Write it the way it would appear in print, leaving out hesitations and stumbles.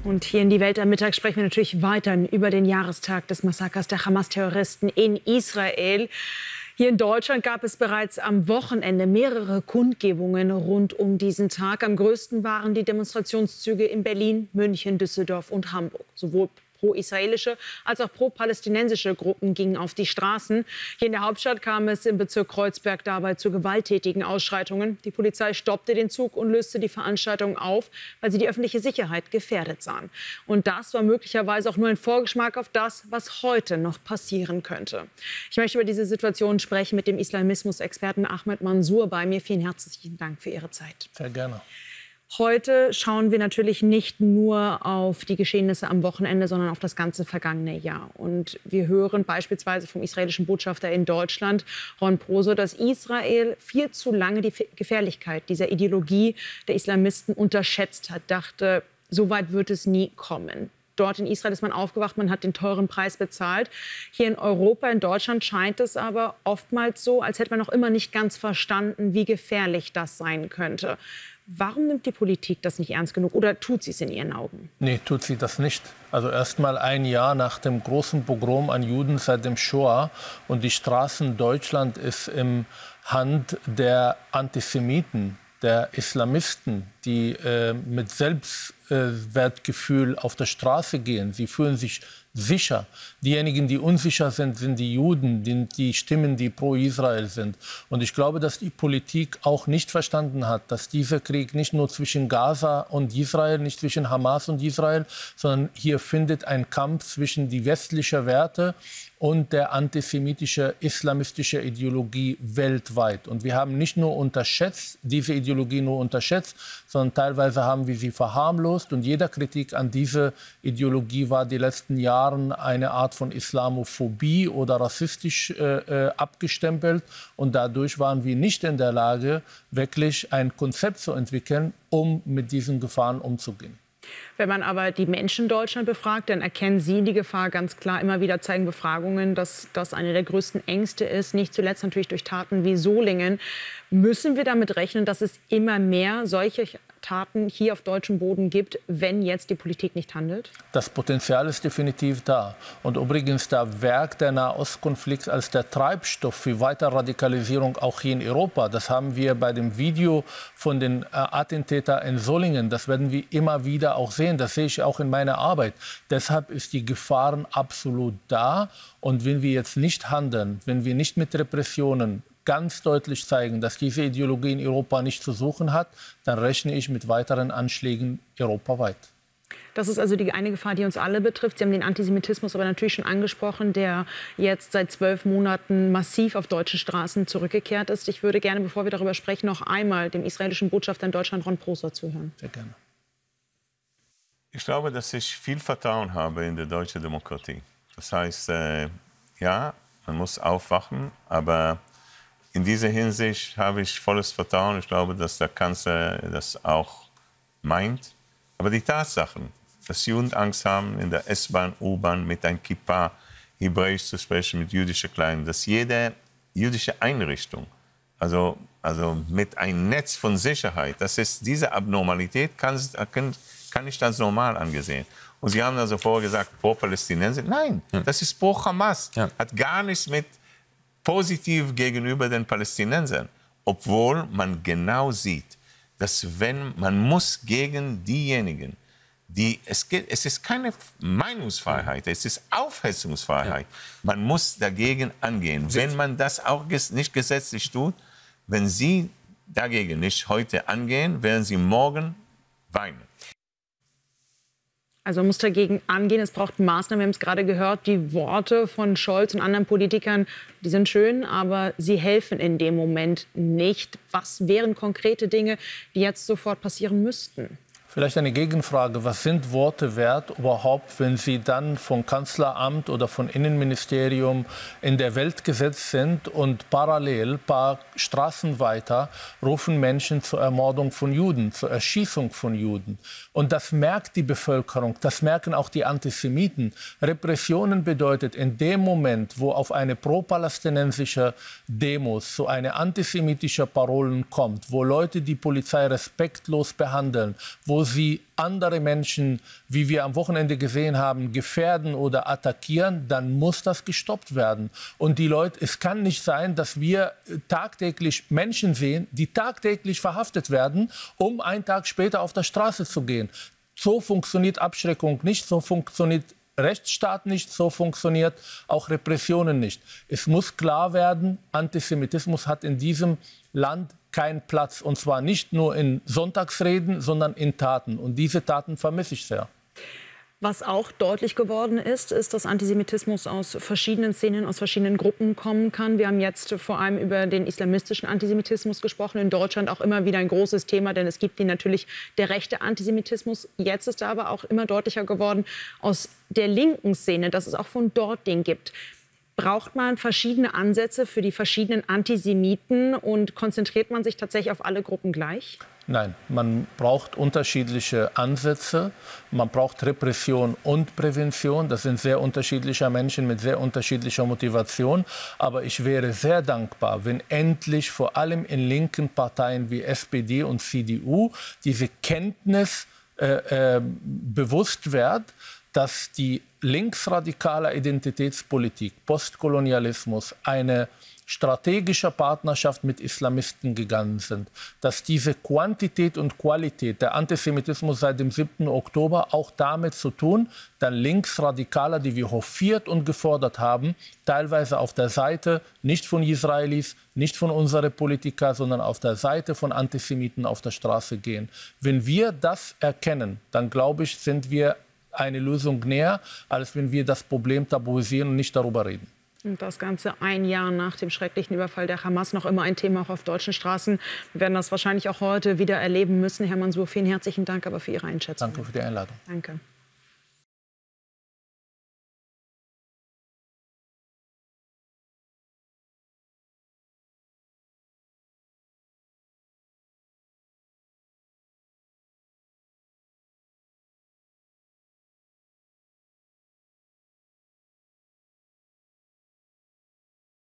Und hier in die Welt am Mittag sprechen wir natürlich weiter über den Jahrestag des Massakers der Hamas-Terroristen in Israel. Hier in Deutschland gab es bereits am Wochenende mehrere Kundgebungen rund um diesen Tag. Am größten waren die Demonstrationszüge in Berlin, München, Düsseldorf und Hamburg. Sowohl pro-israelische als auch pro-palästinensische Gruppen gingen auf die Straßen. Hier in der Hauptstadt kam es im Bezirk Kreuzberg dabei zu gewalttätigen Ausschreitungen. Die Polizei stoppte den Zug und löste die Veranstaltung auf, weil sie die öffentliche Sicherheit gefährdet sahen. Und das war möglicherweise auch nur ein Vorgeschmack auf das, was heute noch passieren könnte. Ich möchte über diese Situation sprechen mit dem Islamismus-Experten Ahmed Mansour bei mir. Vielen herzlichen Dank für Ihre Zeit. Sehr gerne. Heute schauen wir natürlich nicht nur auf die Geschehnisse am Wochenende, sondern auf das ganze vergangene Jahr. Und wir hören beispielsweise vom israelischen Botschafter in Deutschland, Ron Prosor, dass Israel viel zu lange die Gefährlichkeit dieser Ideologie der Islamisten unterschätzt hat, dachte, so weit wird es nie kommen. Dort in Israel ist man aufgewacht, man hat den teuren Preis bezahlt. Hier in Europa, in Deutschland scheint es aber oftmals so, als hätte man noch immer nicht ganz verstanden, wie gefährlich das sein könnte. Warum nimmt die Politik das nicht ernst genug oder tut sie es in Ihren Augen? Nee, tut sie das nicht. Also erst mal ein Jahr nach dem großen Pogrom an Juden seit dem Shoah und die Straßen Deutschland ist im Hand der Antisemiten, der Islamisten, die mit Selbstwertgefühl auf der Straße gehen. Sie fühlen sich sicher. Diejenigen, die unsicher sind, sind die Juden, die Stimmen, die pro Israel sind. Und ich glaube, dass die Politik auch nicht verstanden hat, dass dieser Krieg nicht nur zwischen Gaza und Israel, nicht zwischen Hamas und Israel, sondern hier findet ein Kampf zwischen die westlichen Werte und der antisemitische, islamistische Ideologie weltweit. Und wir haben nicht nur diese Ideologie nur unterschätzt, sondern teilweise haben wir sie verharmlost. Und jede Kritik an diese Ideologie war die letzten Jahre eine Art von Islamophobie oder rassistisch abgestempelt. Und dadurch waren wir nicht in der Lage, wirklich ein Konzept zu entwickeln, um mit diesen Gefahren umzugehen. Wenn man aber die Menschen in Deutschland befragt, dann erkennen sie die Gefahr ganz klar. Immer wieder zeigen Befragungen, dass das eine der größten Ängste ist. Nicht zuletzt natürlich durch Taten wie Solingen. Müssen wir damit rechnen, dass es immer mehr solche Taten hier auf deutschem Boden gibt, wenn jetzt die Politik nicht handelt? Das Potenzial ist definitiv da. Und übrigens, da wirkt der Nahostkonflikt als der Treibstoff für weitere Radikalisierung auch hier in Europa. Das haben wir bei dem Video von den Attentätern in Solingen. Das werden wir immer wieder auch sehen. Das sehe ich auch in meiner Arbeit. Deshalb ist die Gefahr absolut da. Und wenn wir jetzt nicht handeln, wenn wir nicht mit Repressionen ganz deutlich zeigen, dass diese Ideologie in Europa nicht zu suchen hat, dann rechne ich mit weiteren Anschlägen europaweit. Das ist also die eine Gefahr, die uns alle betrifft. Sie haben den Antisemitismus aber natürlich schon angesprochen, der jetzt seit 12 Monaten massiv auf deutsche Straßen zurückgekehrt ist. Ich würde gerne, bevor wir darüber sprechen, noch einmal dem israelischen Botschafter in Deutschland, Ron Prosor, zuhören. Sehr gerne. Ich glaube, dass ich viel Vertrauen habe in die deutsche Demokratie. Das heißt, ja, man muss aufwachen, aber in dieser Hinsicht habe ich volles Vertrauen. Ich glaube, dass der Kanzler das auch meint. Aber die Tatsachen, dass Juden Angst haben, in der S-Bahn, U-Bahn mit einem Kippa Hebräisch zu sprechen, mit jüdischen Kleidern, dass jede jüdische Einrichtung, also mit einem Netz von Sicherheit, das ist diese Abnormalität, kann nicht als normal angesehen. Und Sie haben also vorher gesagt, pro-Palästinenser. Nein, das ist pro-Hamas. Ja. Hat gar nichts mit positiv gegenüber den Palästinensern, obwohl man genau sieht, dass man muss gegen diejenigen, es ist keine Meinungsfreiheit, es ist Aufhetzungsfreiheit. Ja. Man muss dagegen angehen. Wenn man das auch nicht gesetzlich tut, wenn Sie dagegen nicht heute angehen, werden Sie morgen weinen. Also man muss dagegen angehen, es braucht Maßnahmen. Wir haben es gerade gehört, die Worte von Scholz und anderen Politikern, die sind schön, aber sie helfen in dem Moment nicht. Was wären konkrete Dinge, die jetzt sofort passieren müssten? Vielleicht eine Gegenfrage. Was sind Worte wert überhaupt, wenn sie dann vom Kanzleramt oder vom Innenministerium in der Welt gesetzt sind und parallel ein paar Straßen weiter rufen Menschen zur Ermordung von Juden, zur Erschießung von Juden. Und das merkt die Bevölkerung, das merken auch die Antisemiten. Repressionen bedeutet in dem Moment, wo auf eine pro-palästinensische Demos so eine antisemitische Parolen kommt, wo Leute die Polizei respektlos behandeln, wo wo sie andere Menschen, wie wir am Wochenende gesehen haben, gefährden oder attackieren, dann muss das gestoppt werden. Und die Leute, es kann nicht sein, dass wir tagtäglich Menschen sehen, die tagtäglich verhaftet werden, um einen Tag später auf der Straße zu gehen. So funktioniert Abschreckung nicht, so funktioniert Rechtsstaat nicht, so funktioniert auch Repressionen nicht. Es muss klar werden, Antisemitismus hat in diesem Land keinen Platz. Und zwar nicht nur in Sonntagsreden, sondern in Taten. Und diese Taten vermisse ich sehr. Was auch deutlich geworden ist, ist, dass Antisemitismus aus verschiedenen Szenen, aus verschiedenen Gruppen kommen kann. Wir haben jetzt vor allem über den islamistischen Antisemitismus gesprochen. In Deutschland auch immer wieder ein großes Thema, denn es gibt den natürlich der rechte Antisemitismus. Jetzt ist er aber auch immer deutlicher geworden aus der linken Szene, dass es auch von dort den gibt. Braucht man verschiedene Ansätze für die verschiedenen Antisemiten und konzentriert man sich tatsächlich auf alle Gruppen gleich? Nein, man braucht unterschiedliche Ansätze. Man braucht Repression und Prävention. Das sind sehr unterschiedliche Menschen mit sehr unterschiedlicher Motivation. Aber ich wäre sehr dankbar, wenn endlich vor allem in linken Parteien wie SPD und CDU diese Kenntnis bewusst wird, dass die linksradikale Identitätspolitik, Postkolonialismus, eine strategische Partnerschaft mit Islamisten gegangen sind, dass diese Quantität und Qualität der Antisemitismus seit dem 7. Oktober auch damit zu tun, dann Linksradikale, die wir hofiert und gefordert haben, teilweise auf der Seite nicht von Israelis, nicht von unseren Politikern, sondern auf der Seite von Antisemiten auf der Straße gehen. Wenn wir das erkennen, dann glaube ich, sind wir eine Lösung näher, als wenn wir das Problem tabuisieren und nicht darüber reden. Und das Ganze ein Jahr nach dem schrecklichen Überfall der Hamas noch immer ein Thema auch auf deutschen Straßen. Wir werden das wahrscheinlich auch heute wieder erleben müssen. Herr Mansour, vielen herzlichen Dank aber für Ihre Einschätzung. Danke für die Einladung. Danke.